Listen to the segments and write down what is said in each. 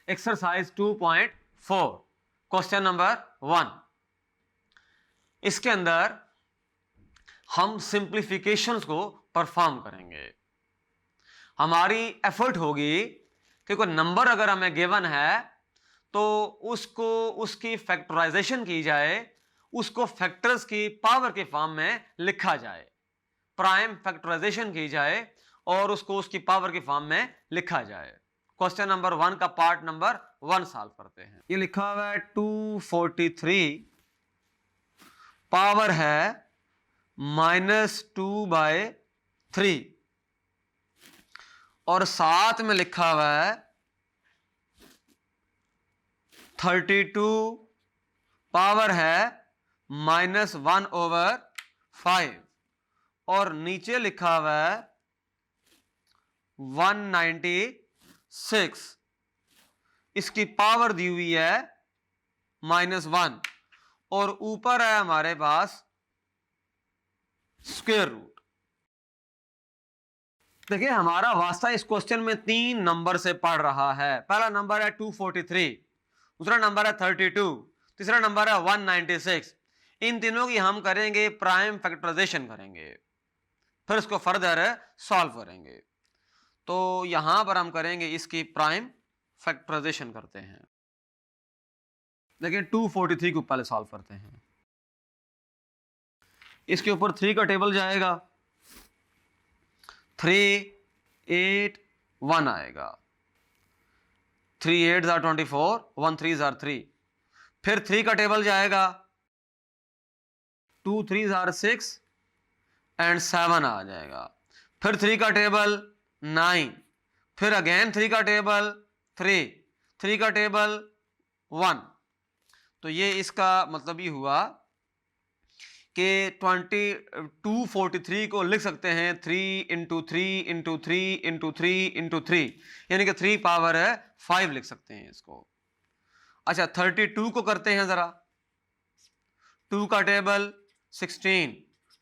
Exercise 2.4 question number 1। इसके अंदर हम सिंप्लीफिकेशंस को परफॉर्म करेंगे। हमारी एफर्ट होगी कि कोई नंबर अगर हमें गिवन है तो उसको उसकी फैक्टराइजेशन की जाए, उसको फैक्टर्स की पावर के फॉर्म में लिखा जाए, प्राइम फैक्टराइजेशन की जाए और उसको उसकी पावर के फॉर्म में लिखा जाए। क्वेश्चन नंबर 1 का पार्ट नंबर 1 सॉल्व करते हैं। ये लिखा हुआ है 243 पावर है -2/3 और साथ में लिखा हुआ है 32 पावर है -1/5 और नीचे लिखा हुआ है 196। इसकी पावर दी हुई है -1 और ऊपर है हमारे पास स्क्वायर रूट। देखिए हमारा वास्ता इस क्वेश्चन में 3 नंबर से पढ़ रहा है। पहला नंबर है 243, दूसरा नंबर है 32, तीसरा नंबर है 196। इन तीनों की हम करेंगे प्राइम फैक्टराइजेशन करेंगे, फिर इसको फर्दर सॉल्व करेंगे। तो यहां पर हम करेंगे इसकी प्राइम फैक्टराइजेशन करते हैं। देखिए 243 को पहले सॉल्व करते हैं। इसके ऊपर 3 का टेबल जाएगा, 3 8 1 आएगा, 3 8 are 24, 1 3 are 3। फिर 3 का टेबल जाएगा, 2 3 are 6 एंड 7 आ जाएगा। फिर 3 का टेबल 9, फिर अगेन 3 का टेबल 3, 3 का टेबल 1। तो ये इसका मतलब ये हुआ कि 243 को लिख सकते हैं 3 × 3 × 3 × 3 × 3, यानी कि 3 पावर है 5 लिख सकते हैं इसको। अच्छा 32 को करते हैं जरा। 2 का टेबल 16,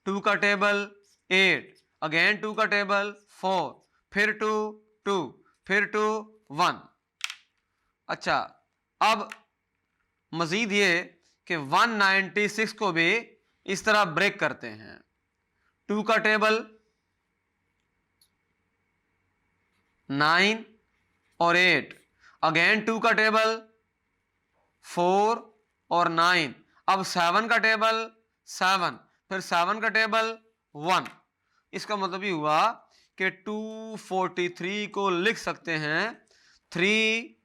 2 का टेबल 8, अगेन 2 का टेबल 4, फिर 2 2, फिर 2 1। अच्छा अब मजीद ये कि 196 को भी इस तरह ब्रेक करते हैं। 2 का टेबल 9 और 8, अगेन 2 का टेबल 4 और 9, अब 7 का टेबल 7, फिर 7 का टेबल 1। इसका मतलब ये हुआ कि 243 को लिख सकते हैं 3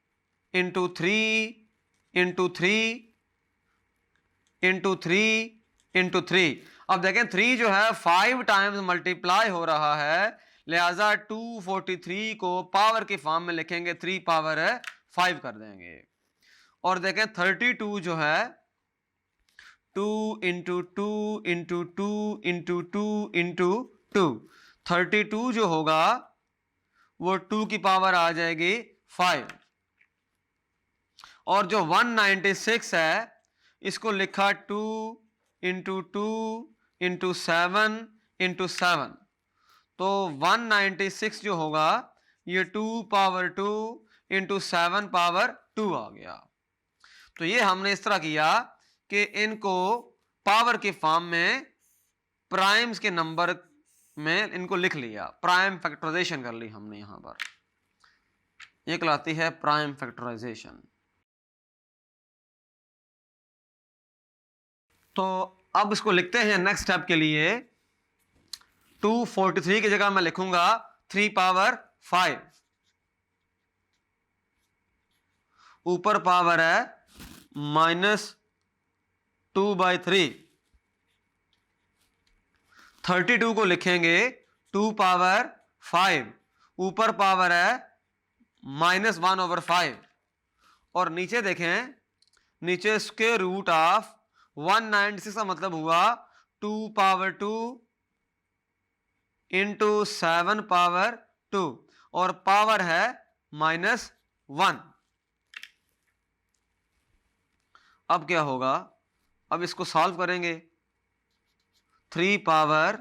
× 3 × 3 × 3 × 3। अब देखें 3 जो है 5 टाइम्स मल्टीप्लाई हो रहा है, लिहाजा 243 को पावर के फॉर्म में लिखेंगे, 3 पावर है 5 कर देंगे। और देखें 32 जो है 2 × 2 × 2 × 2 × 2, 32 जो होगा वो 2 की पावर आ जाएगी 5। और जो 196 है इसको लिखा 2 × 2 × 7 × 7, तो 196 जो होगा ये 2 पावर 2 × 7 पावर 2 आ गया। तो ये हमने इस तरह किया कि इनको पावर के फॉर्म में प्राइम्स के नंबर में इनको लिख लिया, प्राइम फैक्टराइजेशन कर ली हमने। यहां पर ये कहलाती है प्राइम फैक्टराइजेशन। तो अब इसको लिखते हैं नेक्स्ट स्टेप के लिए। 243 की जगह मैं लिखूंगा 3 पावर 5, ऊपर पावर है -2/3। 32 को लिखेंगे 2 पावर 5, ऊपर पावर है -1/5 और नीचे देखें, नीचे स्क्वायर रूट ऑफ 196 का मतलब हुआ 2 पावर 2 × 7 पावर 2 और पावर है -1। अब क्या होगा, अब इसको सॉल्व करेंगे। 3 पावर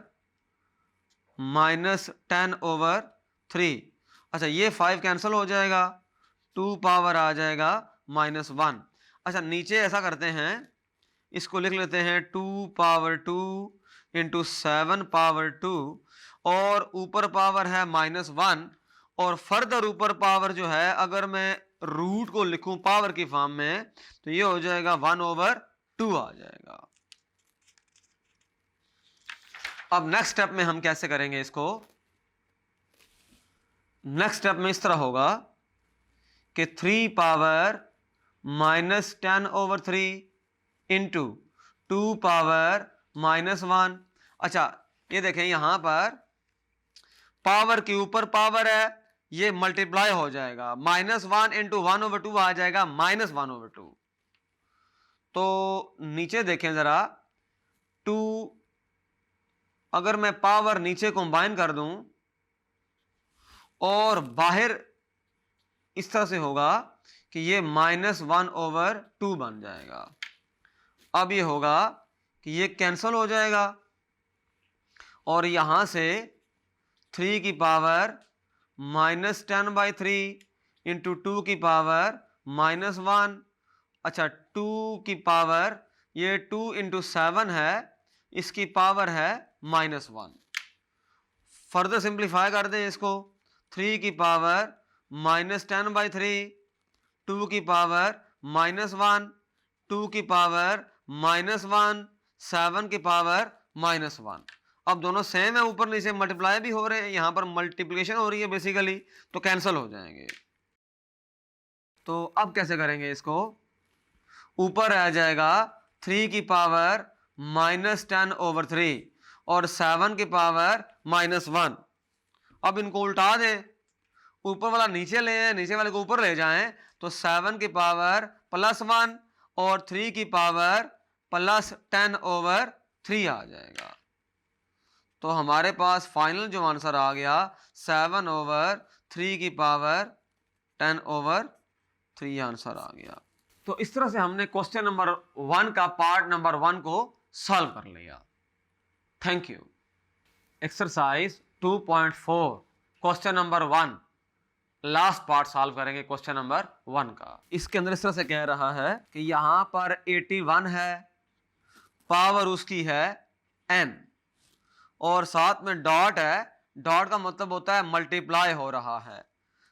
-10/3। अच्छा ये 5 कैंसिल हो जाएगा, 2 पावर आ जाएगा -1। अच्छा नीचे ऐसा करते हैं, इसको लिख लेते हैं 2 पावर 2 इंटू 7 पावर 2 और ऊपर पावर है -1 और फर्दर ऊपर पावर जो है अगर मैं रूट को लिखूं पावर की फॉर्म में तो ये हो जाएगा 1/2 आ जाएगा। अब नेक्स्ट स्टेप में हम कैसे करेंगे इसको? नेक्स्ट स्टेप में इस तरह होगा कि 3 पावर -10/3 इंटू 2 पावर -1। अच्छा ये देखें यहां पर पावर के ऊपर पावर है, ये मल्टीप्लाई हो जाएगा, -1 इंटू 1/2 आ जाएगा -1/2। तो नीचे देखें जरा, 2 अगर मैं पावर नीचे कंबाइन कर दूं और बाहर इस तरह से होगा कि ये -1/2 बन जाएगा। अब ये होगा कि ये कैंसल हो जाएगा और यहां से 3 की पावर -10/3 इंटू 2 की पावर -1। अच्छा 2 की पावर ये 2 इंटू 7 है, इसकी पावर है -1। फर्दर सिंप्लीफाई कर दें इसको, 3 की पावर -10/3, 2 की पावर -1, 2 की पावर -1, 7 की पावर -1। अब दोनों सेम है, ऊपर नीचे मल्टीप्लाई भी हो रहे हैं, यहां पर मल्टीप्लिकेशन हो रही है बेसिकली, तो कैंसिल हो जाएंगे। तो अब कैसे करेंगे इसको? ऊपर आ जाएगा 3 की पावर -10/3 और 7 की पावर -1। अब इनको उल्टा दें, ऊपर वाला नीचे ले आए, नीचे वाले को ऊपर ले जाएं, तो 7 की पावर +1 और 3 की पावर +10/3 आ जाएगा। तो हमारे पास फाइनल जो आंसर आ गया 7/3 की पावर 10/3 आंसर आ गया। तो इस तरह से हमने क्वेश्चन नंबर 1 का पार्ट नंबर 1 को सॉल्व कर लिया। Thank you. Exercise 2.4 question number 1 last part solve करेंगे क्वेश्चन नंबर 1 का। इसके अंदर इस तरह से कह रहा है कि यहां पर 81 है, पावर उसकी है n और साथ में डॉट है, डॉट का मतलब होता है मल्टीप्लाई हो रहा है,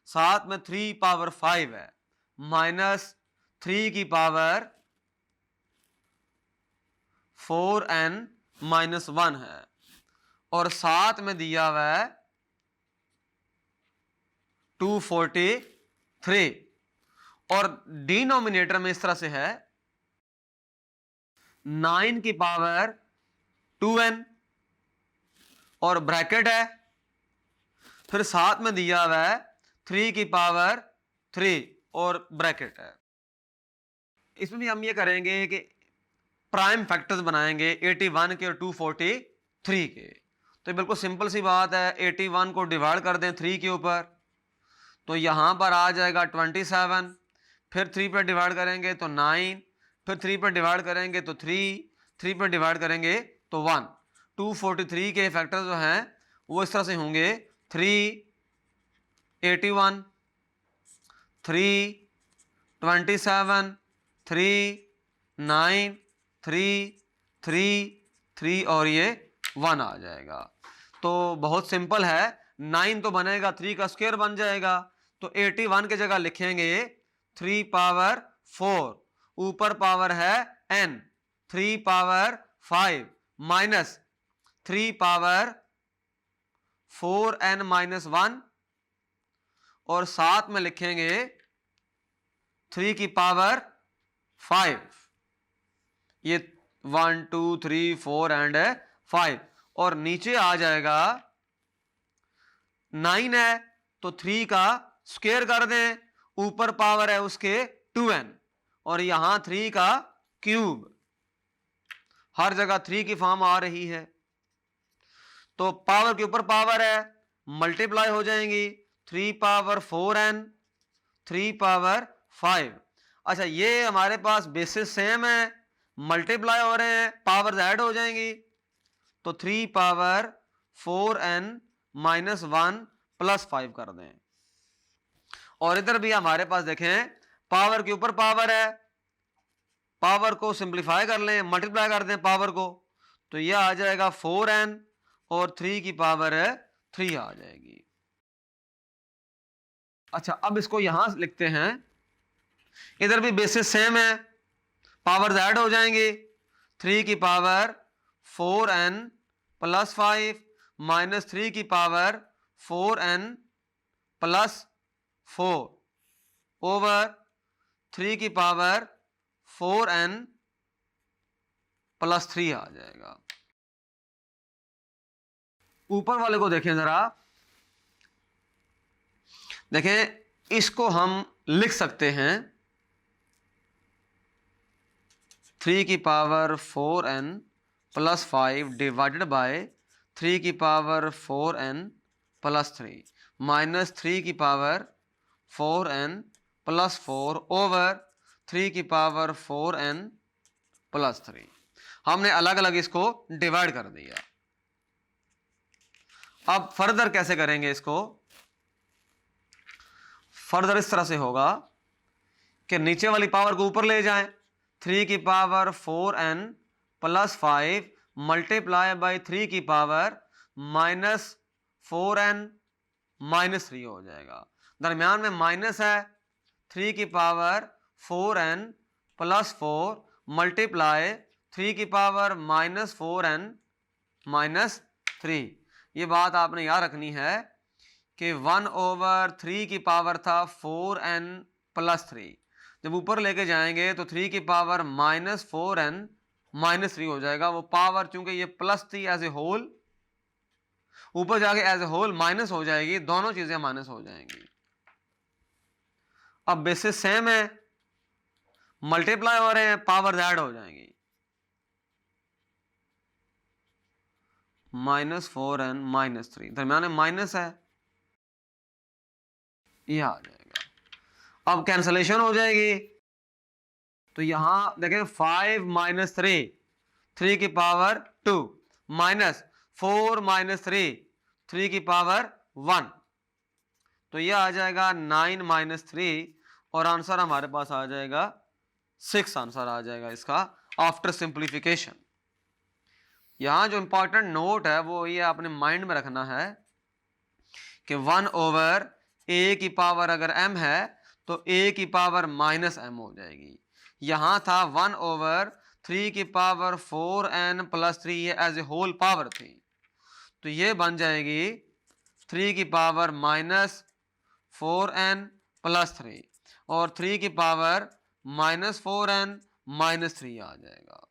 साथ में 3 पावर 5 है, -3 की पावर 4n-1 है और साथ में दिया हुआ है 243 और डिनोमिनेटर में इस तरह से है 9 की पावर 2n और ब्रैकेट है, फिर साथ में दिया हुआ है 3 की पावर 3 और ब्रैकेट है। इसमें भी हम ये करेंगे कि प्राइम फैक्टर्स बनाएंगे 81 के और 243 के। तो बिल्कुल सिंपल सी बात है, 81 को डिवाइड कर दें 3 के ऊपर तो यहां पर आ जाएगा 27, फिर 3 पर डिवाइड करेंगे तो 9, फिर 3 पर डिवाइड करेंगे तो 3 पर डिवाइड करेंगे तो 1। 243 के फैक्टर जो हैं वो इस तरह से होंगे 3, 81, 3, 27, 3, 9, 3, 3, 3 और ये 1 आ जाएगा। तो बहुत सिंपल है, 9 तो बनेगा, 3 का स्क्वायर बन जाएगा, तो 81 की जगह लिखेंगे 3 पावर 4, ऊपर पावर है n, 3 power 5 minus 3 power 4n-1 और साथ में लिखेंगे 3 की पावर 5, ये 1 2 3 4 एंड 5 और नीचे आ जाएगा 9 है तो 3 का स्क्वायर कर दें, ऊपर पावर है उसके 2n और यहां 3 का क्यूब, हर जगह 3 की फॉर्म आ रही है तो पावर के ऊपर पावर है मल्टीप्लाई हो जाएंगी, 3 पावर 4n, 3 पावर 5। अच्छा ये हमारे पास बेसिस सेम है, मल्टीप्लाई हो रहे हैं, पावर ऐड हो जाएंगी तो 3 पावर 4n-1 + 5 कर दें और इधर भी हमारे पास देखें पावर के ऊपर पावर है, पावर को सिंप्लीफाई कर लें, मल्टीप्लाई कर दें पावर को, तो यह आ जाएगा 4n और 3 की पावर 3 आ जाएगी। अच्छा, अब इसको यहां लिखते हैं, इधर भी बेसिस सेम है, पावर ऐड हो जाएंगे, 3 की पावर 4n प्लस 5 माइनस 3 की पावर 4n प्लस 4 ओवर 3 की पावर 4n प्लस 3 आ जाएगा। ऊपर वाले को देखें जरा, देखें इसको हम लिख सकते हैं 3 की power 4n plus 5 divided by 3 की पावर 4n प्लस 3 माइनस 3 की पावर 4n प्लस 4 ओवर 3 की पावर 4n प्लस 3। हमने अलग अलग इसको डिवाइड कर दिया। अब फर्दर कैसे करेंगे इसको? फर्दर इस तरह से होगा कि नीचे वाली पावर को ऊपर ले जाएं, 3 की power 4n plus 5 multiply by 3 की पावर माइनस 4n माइनस 3 हो जाएगा। दरमियान में माइनस है, 3 की पावर 4n प्लस 4 मल्टीप्लाई 3 की पावर माइनस 4n माइनस 3। ये बात आपने याद रखनी है कि 1 ओवर 3 की पावर था 4n प्लस 3, जब ऊपर लेके जाएंगे तो 3 की पावर माइनस 4n माइनस 3 हो जाएगा। वो पावर चूंकि ये प्लस थी एज ए होल, ऊपर जाके एज ए होल माइनस हो जाएगी, दोनों चीजें माइनस हो जाएंगी। अब बेसिस सेम है, मल्टीप्लाई हो रहे हैं, पावर ऐड हो जाएंगी, माइनस 4n माइनस 3, दरम्यान में माइनस है, ये आ जाएगा। अब कैंसलेशन हो जाएगी, तो यहां देखें 5 माइनस 3, 3 की पावर 2 माइनस 4 माइनस 3, 3 की पावर 1, तो यह आ जाएगा 9 माइनस 3 और आंसर हमारे पास आ जाएगा 6 आंसर आ जाएगा इसका आफ्टर सिंप्लीफिकेशन। यहां जो इंपॉर्टेंट नोट है वो ये आपने माइंड में रखना है कि 1 ओवर a की पावर अगर m है तो a की पावर माइनस m हो जाएगी। यहां था 1 ओवर 3 की पावर 4n प्लस 3, ये एज ए होल पावर थी, तो ये बन जाएगी 3 की पावर माइनस 4n प्लस 3 और 3 की पावर माइनस 4n माइनस 3 आ जाएगा।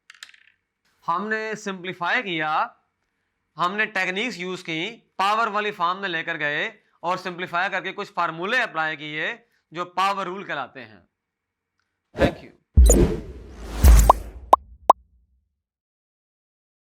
हमने सिंप्लीफाई किया, हमने टेक्निक्स यूज की, पावर वाली फॉर्म में लेकर गए और सिंप्लीफाई करके कुछ फार्मूले अप्लाई किए जो पावर रूल कहलाते हैं। Thank you.